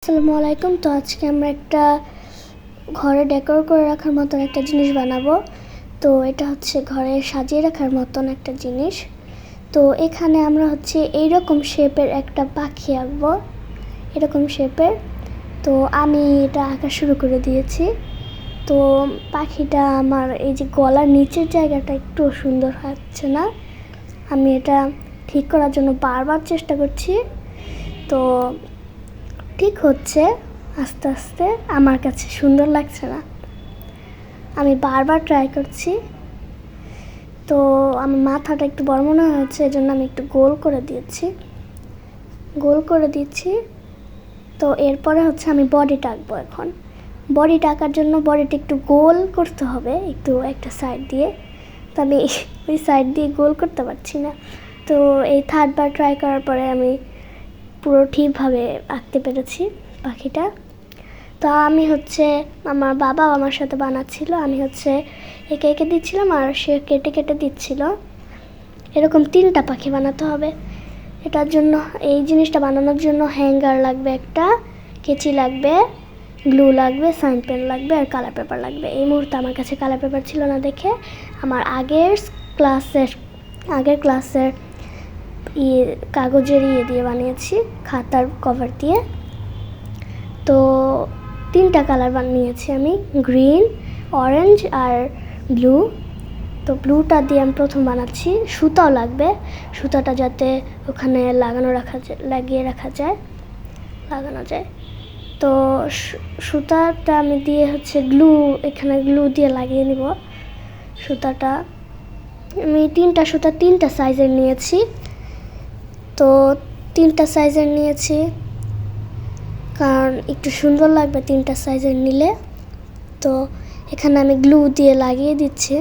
আসসালামু আলাইকুম। তো আজকে আমরা একটা ঘরে ডেকোর করে রাখার মতন একটা জিনিস বানাবো। তো এটা হচ্ছে ঘরে সাজিয়ে রাখার মতন একটা জিনিস। তো এখানে আমরা হচ্ছে এইরকম শেপের একটা পাখি আঁকবো, এরকম শেপের। তো আমি এটা আঁকা শুরু করে দিয়েছি। তো পাখিটা আমার এই যে গলার নিচের জায়গাটা একটু সুন্দর হচ্ছে না, আমি এটা ঠিক করার জন্য বারবার চেষ্টা করছি। তো ঠিক হচ্ছে আস্তে আস্তে, আমার কাছে সুন্দর লাগছে না, আমি বারবার ট্রাই করছি। তো আমার মাথাটা একটু বড় মনে হচ্ছে, এই জন্য আমি একটু গোল করে দিচ্ছি। তো এরপরে হচ্ছে আমি বডিটা আঁকবো। এখন বডিটা আঁকার জন্য বডিটা একটু গোল করতে হবে, একটু একটা সাইড দিয়ে। তো আমি ওই সাইড দিয়ে গোল করতে পারছি না। তো এই থার্ডবার ট্রাই করার পরে আমি পুরো ঠিকভাবে আঁকতে পেরেছি পাখিটা। তো আমি হচ্ছে, আমার বাবা আমার সাথে বানাচ্ছিল, আমি হচ্ছে এঁকে এঁকে দিচ্ছিলাম আর সে কেটে কেটে দিচ্ছিল। এরকম 3টা পাখি বানাতে হবে। এটার জন্য, এই জিনিসটা বানানোর জন্য হ্যাঙ্গার লাগবে, একটা কেচি লাগবে, গ্লু লাগবে, সাইন পেন লাগবে আর কালার পেপার লাগবে। এই মুহূর্তে আমার কাছে কালার পেপার ছিল না দেখে আমার আগের ক্লাসের কাগজের দিয়ে বানিয়েছি, খাতার কভার দিয়ে। তো 3টা কালার বানিয়েছি আমি, গ্রিন, অরেঞ্জ আর ব্লু। তো ব্লুটা দিয়ে আমি প্রথম বানাচ্ছি। সুতাও লাগবে, সুতাটা যাতে ওখানে লাগিয়ে রাখা যায়। তো সুতাটা আমি দিয়ে হচ্ছে এখানে গ্লু দিয়ে লাগিয়ে নিব সুতাটা। আমি 3টা সুতা 3টা সাইজের নিয়েছি। তো 3টা সাইজের নিয়েছি কারণ একটু সুন্দর লাগবে 3টা সাইজের নিলে। তো এখানে আমি গ্লু দিয়ে লাগিয়ে দিচ্ছি।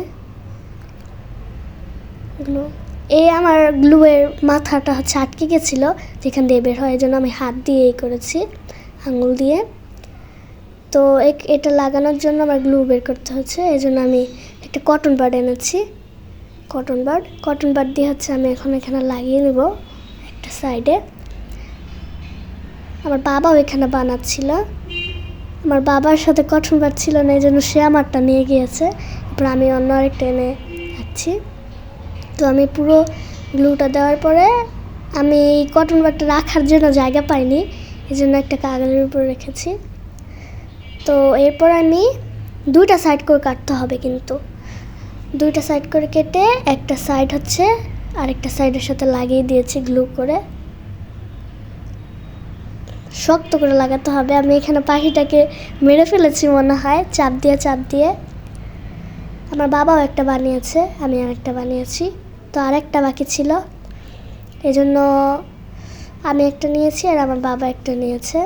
আমার গ্লুয়ের মাথাটা হচ্ছে আটকে গেছিলো, যেখান দিয়ে বের হয়, এই জন্য আমি হাত দিয়ে করেছি, আঙুল দিয়ে। তো এটা লাগানোর জন্য আমার গ্লু বের করতে হচ্ছে, এই জন্য আমি একটা কটন বাড এনেছি। কটন বাড দিয়ে হচ্ছে আমি এখন এখানে লাগিয়ে নেব একটা সাইডে। আমার বাবাও এখানে বানাচ্ছিল, আমার বাবার সাথে কটন বাড ছিল না, এই জন্য সে আমারটা নিয়ে গিয়েছে। এরপর আমি অন্য আরেকটা এনে রাখছি। তো আমি পুরো গ্লুটা দেওয়ার পরে আমি এই কটন বাডটা রাখার জন্য জায়গা পাইনি, এই জন্য একটা কাগজের উপর রেখেছি। তো এরপর আমি 2টা সাইড করে কাটতে হবে, কিন্তু 2টা সাইড করে কেটে একটা সাইড হচ্ছে আরেকটা সাইডের সাথে লাগিয়ে দিয়েছি গ্লু করে, শক্ত করে লাগাতে হবে। আমি এখানে পাখিটাকে মেরে ফেলেছি মনে হয়, চাপ দিয়ে। আমার বাবাও একটা বানিয়েছে, আমি আরেকটা বানিয়েছি। তো আরেকটা বাকি ছিল, এই জন্য আমি একটা নিয়েছি আর আমার বাবা একটা নিয়েছে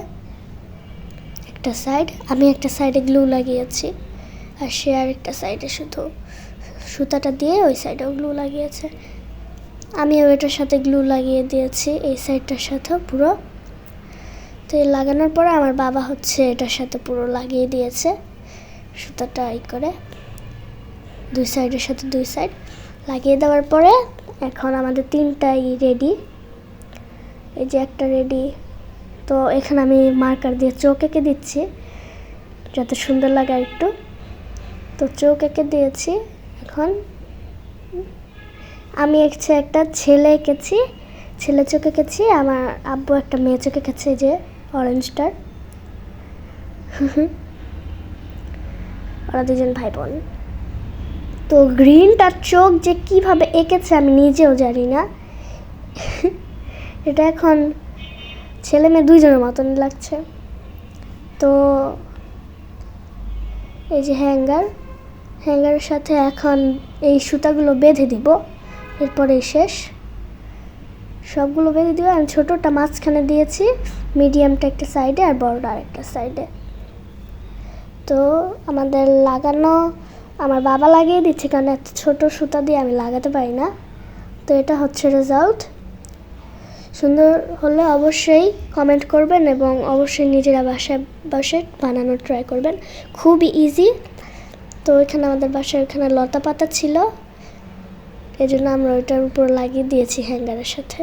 একটা সাইড। আমি একটা সাইডে গ্লু লাগিয়েছি আর সে আরেকটা সাইডে শুধু সুতাটা দিয়ে ওই সাইডেও গ্লু লাগিয়েছে। আমিও এটার সাথে গ্লু লাগিয়ে দিয়েছি, এই সাইডটার সাথেও পুরো। তো এই লাগানোর পরে আমার বাবা হচ্ছে এটার সাথে পুরো লাগিয়ে দিয়েছে সুতাটা করে, 2 সাইডের সাথে 2 সাইড লাগিয়ে দেওয়ার পরে এখন আমাদের 3টাই রেডি। এই যে একটা রেডি। তো এখানে আমি মার্কার দিয়ে চোখ এঁকে দিচ্ছি যাতে সুন্দর লাগে একটু। তো চোখ এঁকে দিয়েছি। এখন আমি একটা ছেলে এঁকেছি, ছেলে চোখ এঁকেছি। আমার আব্বু একটা মেয়ে চোখ এঁকেছে, যে অরেঞ্জটার। ওরা 2জন ভাই বোন। তো গ্রিনটার চোখ যে কিভাবে এঁকেছে আমি নিজেও জানি না। এটা এখন ছেলে মেয়ে 2জনের মতন লাগছে। তো এই যে হ্যাঙ্গারের সাথে এখন এই সুতাগুলো বেঁধে দিব, এরপরে শেষ। সবগুলো বেঁধে দিব। আমি ছোটোটা মাঝখানে দিয়েছি, মিডিয়ামটা একটা সাইডে আর বড়টা আরেকটা সাইডে। তো আমাদের লাগানো আমার বাবা লাগিয়ে দিচ্ছে, কারণ এত ছোটো সুতা দিয়ে আমি লাগাতে পারি না। তো এটা হচ্ছে রেজাল্ট। সুন্দর হলে অবশ্যই কমেন্ট করবেন এবং অবশ্যই নিজেরা বাসায় বসে বানানোর ট্রাই করবেন, খুবই ইজি। তো এখানে আমাদের বাসায় ওখানে লতা পাতা ছিল, এই জন্য আমরা ওইটার উপর লাগিয়ে দিয়েছি হ্যাঙ্গারের সাথে।